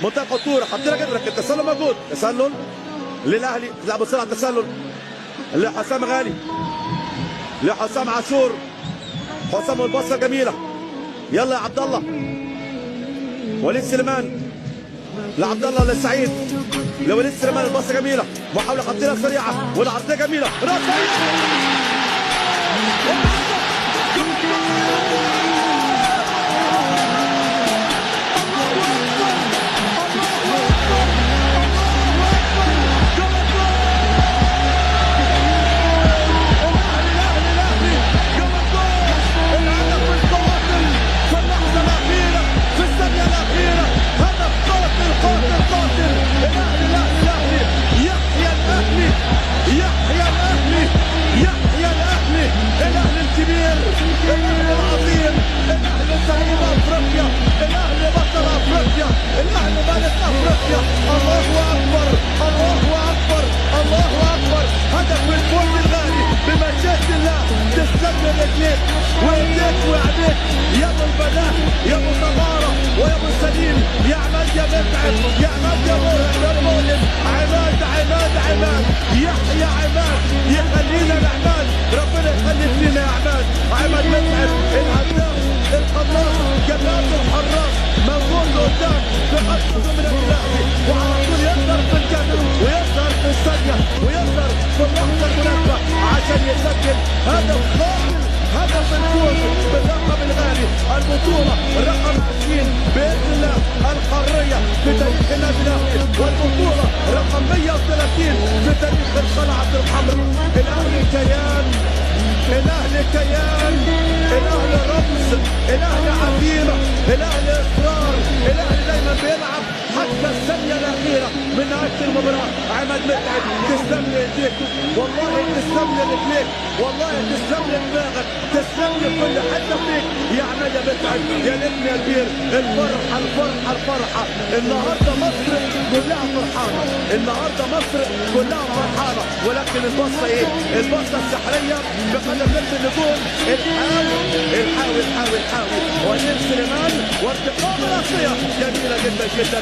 منطقه خطوره، خطيره جدا، لكن التسلل موجود، تسلل للاهلي، تلعب بسرعه التسلل لحسام غالي، لحسام عاشور، حسام البصره جميله، يلا يا عبد الله، وليد سليمان لعبد الله لسعيد، لوليد سليمان، البصره جميله، محاوله خطيره سريعه والعرضيه جميله، راسيه ويديك وعديك يا ابو البنات يا ابو طهاره ويا ابو سليم، يا عماد يا متعب، يا عماد يا مولد، عماد عماد عماد، يحيى عماد، يخلينا العماد، ربنا يخليك لنا يا عماد، عماد متعب الهداف القناص جلاد الحراس موجود قدام في خط من الاهلي، وعلى طول يظهر في الجنة ويظهر في الثانيه ويظهر في اللحظه المناسبه عشان يسجل هدف قاتل، هدف الفوز باللقب الغالي، البطولة رقم 20 بإذن الله القارية في تاريخ النادي الأهلي، والبطولة رقم 130 في تاريخ القلعة الحمراء. الأهلي كيان، الأهلي كيان، الأهلي رمز، الأهلي عزيمة، الأهلي إصرار، الأهلي دايما بيلعب حتى الثانية الأخيرة من نهاية المباراة. عماد متعب تسلم لي ايديك، والله تسلم لي رجليك، والله تسلم لي دماغك، تسلم لي كل حتة فيك يا عماد يا متعب، يا نجم يا كبير. الفرحة الفرحة الفرحة، النهارده مصر كلها فرحانة، النهارده مصر كلها فرحانة، ولكن البصة ايه؟ البصة السحرية بقدم نجم النجوم، الحاوي وليد سليمان، وارتقاء راسية جميلة جدا جدا.